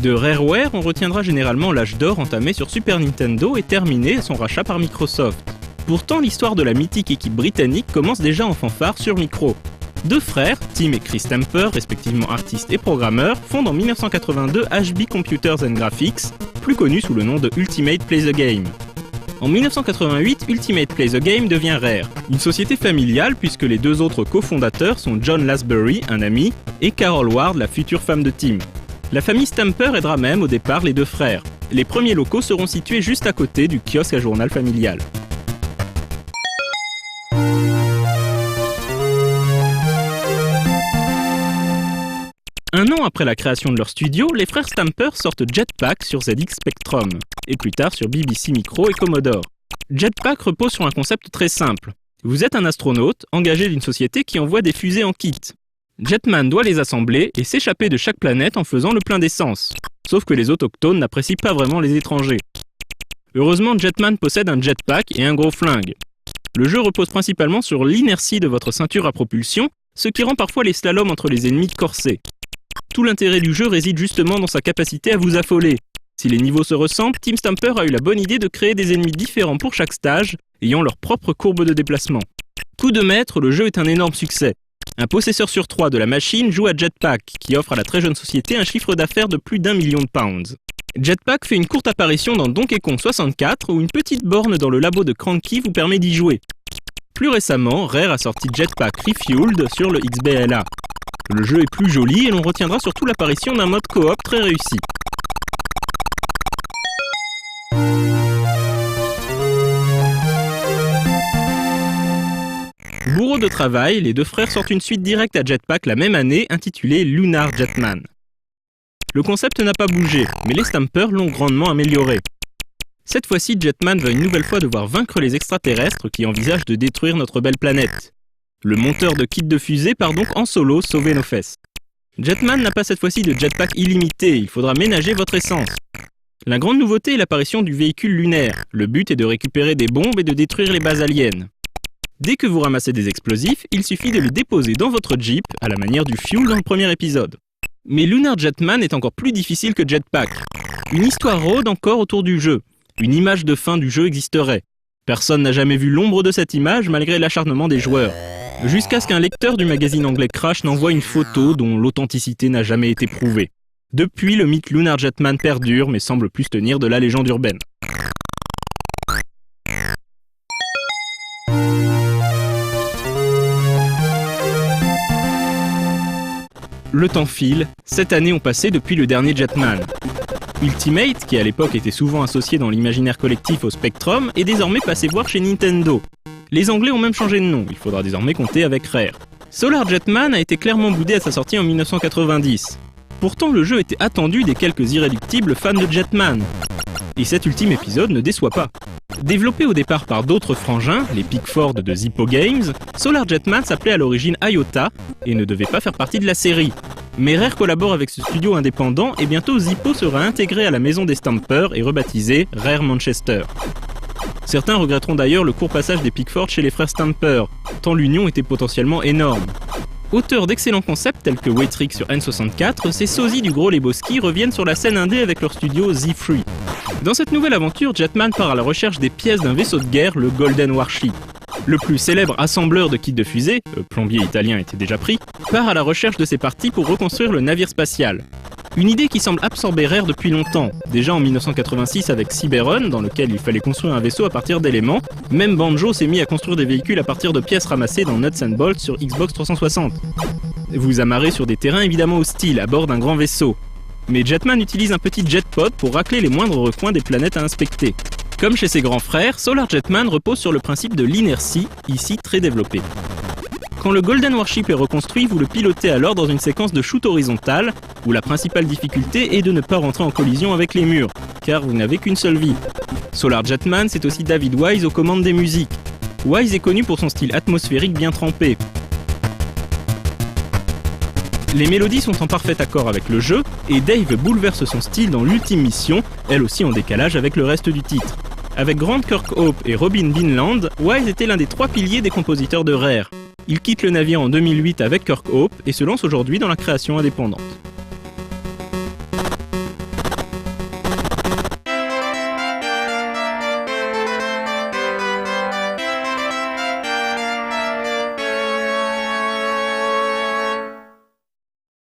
De Rareware, on retiendra généralement l'âge d'or entamé sur Super Nintendo et terminé à son rachat par Microsoft. Pourtant, l'histoire de la mythique équipe britannique commence déjà en fanfare sur micro. Deux frères, Tim et Chris Stamper, respectivement artistes et programmeurs, fondent en 1982 HB Computers and Graphics, plus connu sous le nom de Ultimate Play the Game. En 1988, Ultimate Play the Game devient Rare, une société familiale puisque les deux autres cofondateurs sont John Lasbury, un ami, et Carol Ward, la future femme de Tim. La famille Stamper aidera même au départ les deux frères. Les premiers locaux seront situés juste à côté du kiosque à journal familial. Un an après la création de leur studio, les frères Stamper sortent Jetpack sur ZX Spectrum, et plus tard sur BBC Micro et Commodore. Jetpack repose sur un concept très simple. Vous êtes un astronaute, engagé d'une société qui envoie des fusées en kit. Jetman doit les assembler et s'échapper de chaque planète en faisant le plein d'essence. Sauf que les autochtones n'apprécient pas vraiment les étrangers. Heureusement, Jetman possède un jetpack et un gros flingue. Le jeu repose principalement sur l'inertie de votre ceinture à propulsion, ce qui rend parfois les slaloms entre les ennemis corsés. Tout l'intérêt du jeu réside justement dans sa capacité à vous affoler. Si les niveaux se ressemblent, Tim Stamper a eu la bonne idée de créer des ennemis différents pour chaque stage, ayant leur propre courbe de déplacement. Coup de maître, le jeu est un énorme succès. Un possesseur sur 3 de la machine joue à Jetpack, qui offre à la très jeune société un chiffre d'affaires de plus d'1 million de pounds. Jetpack fait une courte apparition dans Donkey Kong 64, où une petite borne dans le labo de Cranky vous permet d'y jouer. Plus récemment, Rare a sorti Jetpack Refueled sur le XBLA. Le jeu est plus joli et l'on retiendra surtout l'apparition d'un mode coop très réussi. Bourreau de travail, les deux frères sortent une suite directe à Jetpack la même année intitulée Lunar Jetman. Le concept n'a pas bougé, mais les Stamper l'ont grandement amélioré. Cette fois-ci, Jetman va une nouvelle fois devoir vaincre les extraterrestres qui envisagent de détruire notre belle planète. Le monteur de kit de fusée part donc en solo sauver nos fesses. Jetman n'a pas cette fois-ci de jetpack illimité, il faudra ménager votre essence. La grande nouveauté est l'apparition du véhicule lunaire. Le but est de récupérer des bombes et de détruire les bases aliens. Dès que vous ramassez des explosifs, il suffit de les déposer dans votre Jeep, à la manière du Fuel dans le premier épisode. Mais Lunar Jetman est encore plus difficile que Jetpack. Une histoire rôde encore autour du jeu. Une image de fin du jeu existerait. Personne n'a jamais vu l'ombre de cette image malgré l'acharnement des joueurs. Jusqu'à ce qu'un lecteur du magazine anglais Crash n'envoie une photo dont l'authenticité n'a jamais été prouvée. Depuis, le mythe Lunar Jetman perdure mais semble plus tenir de la légende urbaine. Le temps file, 7 années ont passé depuis le dernier Jetman. Ultimate, qui à l'époque était souvent associé dans l'imaginaire collectif au Spectrum, est désormais passé voir chez Nintendo. Les Anglais ont même changé de nom, il faudra désormais compter avec Rare. Solar Jetman a été clairement boudé à sa sortie en 1990. Pourtant, le jeu était attendu des quelques irréductibles fans de Jetman. Et cet ultime épisode ne déçoit pas. Développé au départ par d'autres frangins, les Pickford de Zippo Games, Solar Jetman s'appelait à l'origine Iota et ne devait pas faire partie de la série. Mais Rare collabore avec ce studio indépendant et bientôt Zippo sera intégré à la maison des Stamper et rebaptisé Rare Manchester. Certains regretteront d'ailleurs le court passage des Pickford chez les frères Stamper, tant l'union était potentiellement énorme. Auteurs d'excellents concepts tels que Waitrix sur N64, ces sosies du gros Lebowski reviennent sur la scène indé avec leur studio Z3. Dans cette nouvelle aventure, Jetman part à la recherche des pièces d'un vaisseau de guerre, le Golden Warship. Le plus célèbre assembleur de kits de fusée, plombier italien était déjà pris, part à la recherche de ces parties pour reconstruire le navire spatial. Une idée qui semble absorber Rare depuis longtemps. Déjà en 1986 avec Cyberrun, dans lequel il fallait construire un vaisseau à partir d'éléments, même Banjo s'est mis à construire des véhicules à partir de pièces ramassées dans Nuts and Bolts sur Xbox 360. Vous amarrez sur des terrains évidemment hostiles, à bord d'un grand vaisseau. Mais Jetman utilise un petit jetpod pour racler les moindres recoins des planètes à inspecter. Comme chez ses grands frères, Solar Jetman repose sur le principe de l'inertie, ici très développé. Quand le Golden Warship est reconstruit, vous le pilotez alors dans une séquence de shoot horizontale, où la principale difficulté est de ne pas rentrer en collision avec les murs, car vous n'avez qu'une seule vie. Solar Jetman, c'est aussi David Wise aux commandes des musiques. Wise est connu pour son style atmosphérique bien trempé. Les mélodies sont en parfait accord avec le jeu, et Dave bouleverse son style dans l'ultime mission, elle aussi en décalage avec le reste du titre. Avec Grant Kirkhope et Robin Vinland, Wise était l'un des 3 piliers des compositeurs de Rare. Il quitte le navire en 2008 avec Kirkhope et se lance aujourd'hui dans la création indépendante.